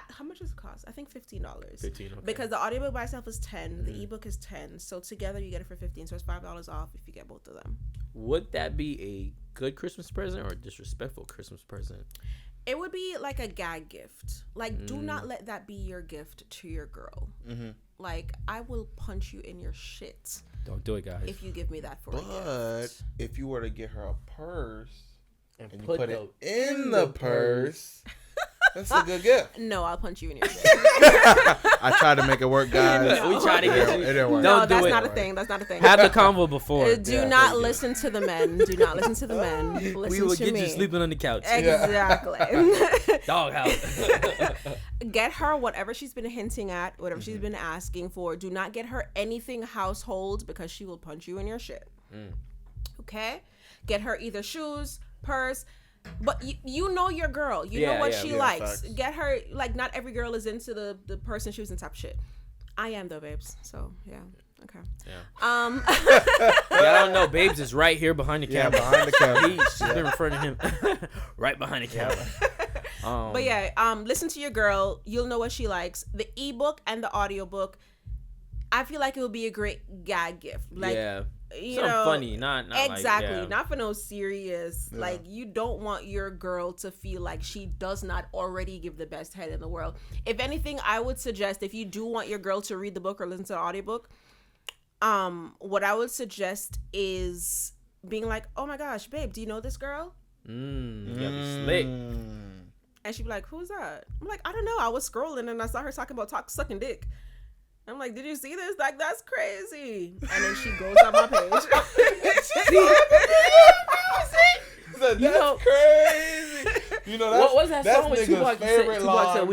How much does it cost? I think $15. $15. Okay. Because the audiobook by itself is $10. The ebook is $10. So together you get it for $15. So it's $5 off if you get both of them. Would that be a good Christmas present or a disrespectful Christmas present? It would be like a gag gift. Like, do not let that be your gift to your girl. Mm-hmm. Like, I will punch you in your shit Don't do it, guys. if you give me that for a But gift. if you were to get her a purse and you put put the- it in the purse, that's a good gift. No, I'll punch you in your shit. I tried to make it work, guys. We tried to get you. It didn't work. Don't No, do that's it. not a thing. That's not a thing. Have the convo before. Do Yeah, not thank you. listen to the men. Do not listen to the men. Listen We will to get me. you sleeping on the couch. Exactly. Doghouse. Get her whatever she's been hinting at, whatever she's been asking for. Do not get her anything household because she will punch you in your shit. Okay? Get her either shoes, purse, but you know your girl. You know Yeah, what yeah, she yeah, likes. facts. Get her, like, not every girl is into the purse and shoes and type of shit. I am though, babes. So, yeah. Okay. Yeah. Yeah, Y'all don't know, Babes is right here behind the Yeah, camera. behind the camera. She's been referring to him right behind the camera. But yeah, listen to your girl. You'll know what she likes. The ebook and the audiobook, I feel like it will be a great gag gift. Like, yeah. you Something know, funny, not exactly. Like, yeah. Not for no serious. Yeah. Like, you don't want your girl to feel like she does not already give the best head in the world. If anything, I would suggest, if you do want your girl to read the book or listen to the audiobook, what I would suggest is being like, oh my gosh, babe, do you know this girl? You gotta be slick. And she'd be like, who's that? I'm like, I don't know. I was scrolling and I saw her talking about sucking dick. I'm like, did you see this? Like, that's crazy. And then she goes on my page. That's crazy. You know, what was that song with Tupac said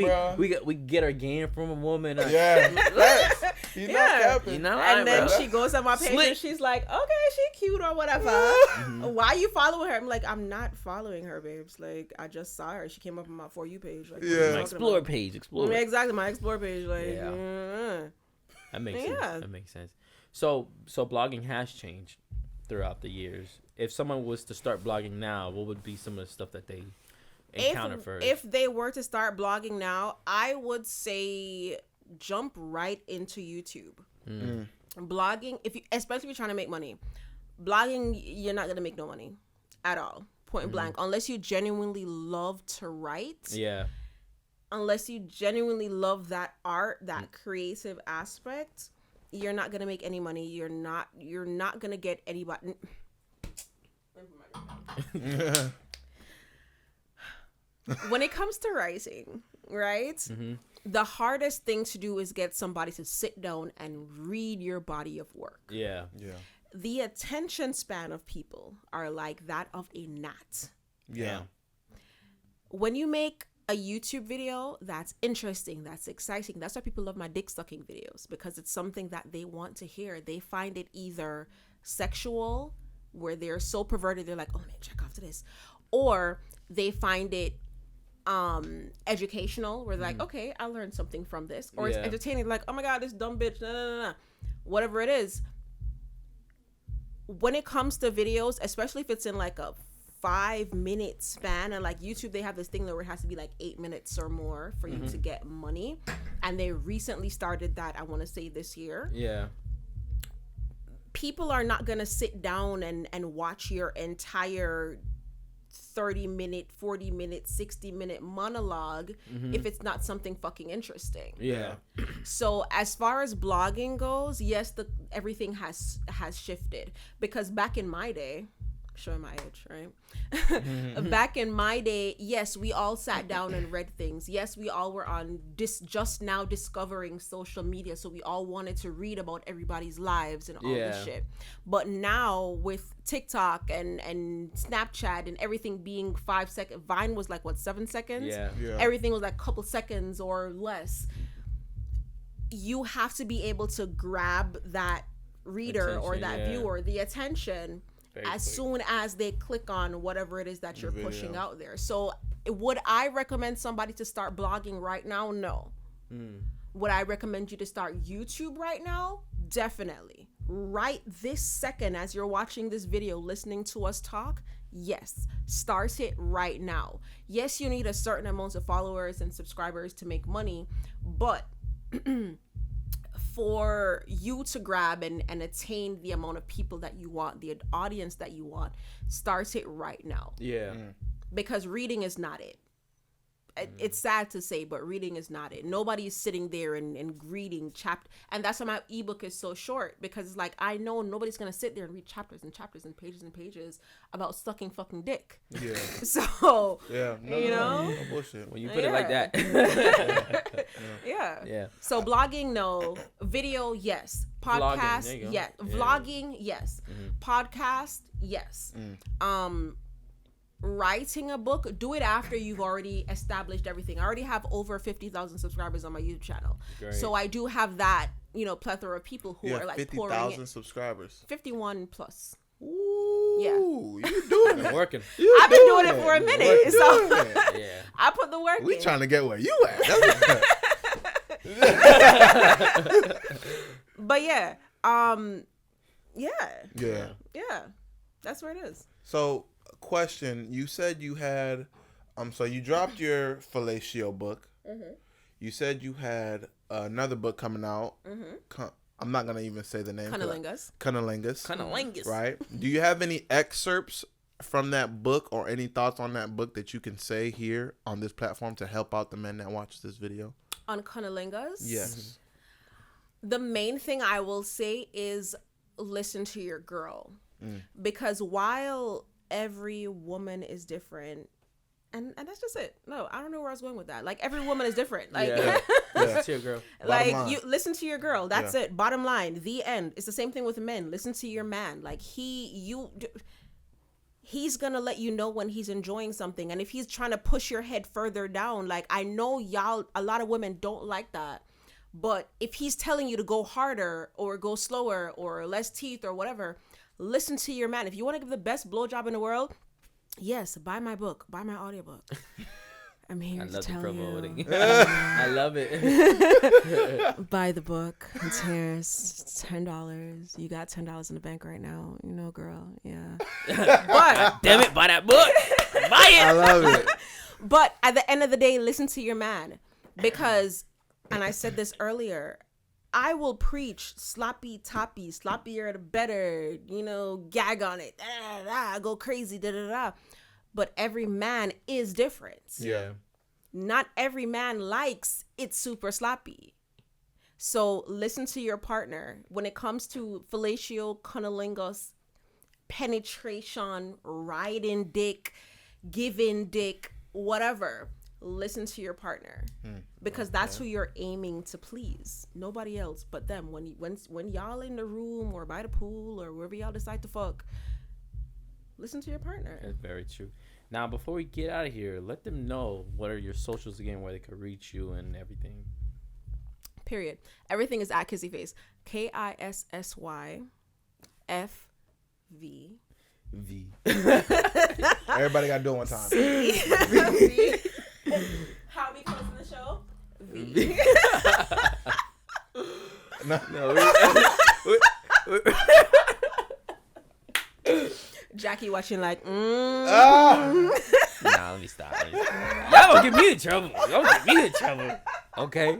we get our game from a woman? Yeah. He's not capping. You know, and then she goes on my page and she's like, okay, she cute or whatever. Why you following her? I'm like, I'm not following her, babes. Like, I just saw her. She came up on my For You page. Like, my Explore page. Explore. Exactly, my Explore page. Like, that makes sense. That makes sense. So blogging has changed throughout the years. If someone was to start blogging now, what would be some of the stuff that they encounter first? If they were to start blogging now, I would say jump right into YouTube. Blogging, especially if you're trying to make money, blogging, you're not gonna make no money at all. Point blank, unless you genuinely love to write. Yeah. Unless you genuinely love that art, that creative aspect, you're not gonna make any money. You're not gonna get anybody. When it comes to writing, right? The hardest thing to do is get somebody to sit down and read your body of work. Yeah. The attention span of people are like that of a gnat. Yeah. When you make a YouTube video that's interesting, that's exciting, that's why people love my dick sucking videos, because it's something that they want to hear. They find it either sexual, where they're so perverted, they're like, oh man, check after this, or they find it educational, where they're like, okay, I learned something from this, or it's entertaining, like, oh my god, this dumb bitch, nah. Whatever it is. When it comes to videos, especially if it's in like a 5-minute span, and like YouTube, they have this thing where it has to be like 8 minutes or more for you to get money, and they recently started that, I want to say this year. People are not gonna sit down and watch your entire 30-minute, 40-minute, 60-minute monologue if it's not something fucking interesting. So as far as blogging goes, yes, everything has shifted, because back in my day, showing my age, right? Back in my day, yes, we all sat down and read things. Yes, we all were on just now discovering social media, so we all wanted to read about everybody's lives and all this shit. But now with TikTok and Snapchat and everything being 5 seconds, Vine was like what, 7 seconds? Everything was like a couple seconds or less. You have to be able to grab that reader or that viewer, the attention, soon as they click on whatever it is that you're pushing out there. So would I recommend somebody to start blogging right now? No. Would I recommend you to start YouTube right now? Definitely. Right this second, as you're watching this video, listening to us talk, yes, start it right now. Yes, you need a certain amount of followers and subscribers to make money, but for you to grab and attain the amount of people that you want, the audience that you want, start it right now. Because reading is not it. It's sad to say, but reading is not it. Nobody's sitting there and reading chapter, and that's why my ebook is so short, because it's like, I know nobody's gonna sit there and read chapters and chapters and pages about sucking fucking dick. So no bullshit when you put it like that. So blogging, no. Video, yes. Podcast, yes. Vlogging, yes. Podcast, yes. Writing a book, do it after you've already established everything. I already have over 50,000 subscribers on my YouTube channel. So I do have that, plethora of people who are like 50,000 subscribers. 51 plus. Ooh, you doing it. Working. I've been doing it for a minute. So I put the work in. We trying to get where you at. But yeah. That's where it is. So, question, you said you had so you dropped your fellatio book. You said you had another book coming out. I'm not gonna even say the name. Cunnilingus. Right? Do you have any excerpts from that book or any thoughts on that book that you can say here on this platform to help out the men that watch this video? On Cunnilingus? Yes. The main thing I will say is listen to your girl. Because while every woman is different, And that's just it. No, I don't know where I was going with that. Like, every woman is different. Like, Listen to your girl. Like, line. you listen to your girl. That's it. Bottom line. The end. It's the same thing with men. Listen to your man. Like, he's gonna let you know when he's enjoying something. And if he's trying to push your head further down, like, I know a lot of women don't like that. But if he's telling you to go harder or go slower or less teeth or whatever, listen to your man. If you want to give the best blowjob in the world, yes, buy my book, buy my audiobook. I'm here to tell you. I love it. Buy the book. It's here. It's $10. You got $10 in the bank right now. You know, girl. Yeah. But damn it, buy that book. Buy it. I love it. But at the end of the day, listen to your man. Because, and I said this earlier, I will preach sloppy toppy, sloppier the better, gag on it, go crazy, But every man is different. Yeah. Not every man likes it super sloppy. So listen to your partner. When it comes to fellatio, cunnilingus, penetration, riding dick, giving dick, whatever, listen to your partner. Because that's who you're aiming to please. Nobody else but them. When y'all in the room or by the pool or wherever y'all decide to fuck, listen to your partner. That's very true. Now, before we get out of here, let them know what are your socials again, where they could reach you and everything. Period. Everything is at Kissyface. KISSYFV. V. Everybody got to do it one time. How we closing the show? V. Jackie watching like, Nah, let me stop. Y'all gonna get me in trouble. Okay.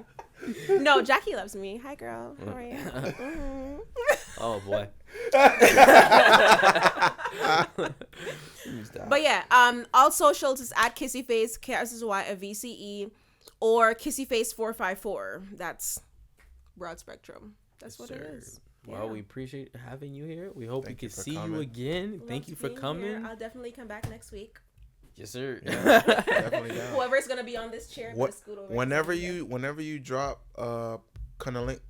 No, Jackie loves me. Hi, girl. How are you? Oh boy. But yeah, all socials is at Kissyface, KISSYFVCE, or Kissyface454. That's broad spectrum. That's what it is. Well, we appreciate having you here. We hope we can see coming. you again. Thank you for coming. Here. I'll definitely come back next week. Yes, sir. Yeah, definitely down. Whoever's gonna be on this chair, scoot over. Whenever you drop cunnilingus,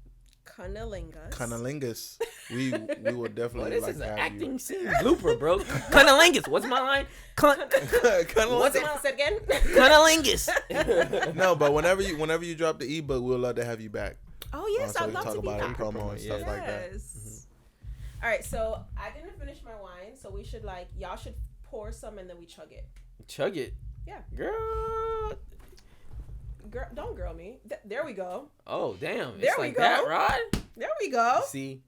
we will definitely This is an have acting scene blooper, bro. Cunnilingus. What's my line? What's it said again? Cunnilingus. No, but whenever you drop the ebook, we'll love to have you back. Oh yes, so I'd we love talk to be about back. promo and stuff like that. All right, so I didn't finish my wine, so we should y'all should pour some and then we chug it. Chug it. Yeah. Girl, don't girl me. There we go. Oh, damn. There It's we like go. that, Rod? There we go. See,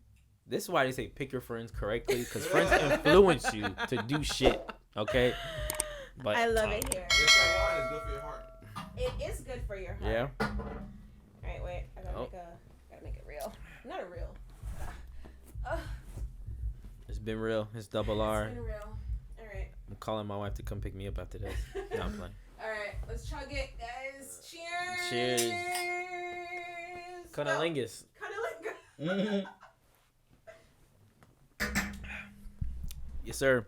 this is why they say pick your friends correctly, because friends influence you to do shit, okay? But I love it here. This wine is good for your heart. It is good for your heart. yeah. All right, wait. I gotta make it real. Not a real. It's been real. It's Double R. It's been real. All right. I'm calling my wife to come pick me up after this. No, I'm playing. All right, let's chug it, guys. Cheers. Cheers. Cunnilingus. Cunnilingus. Yes, sir.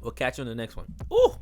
We'll catch you on the next one. Ooh.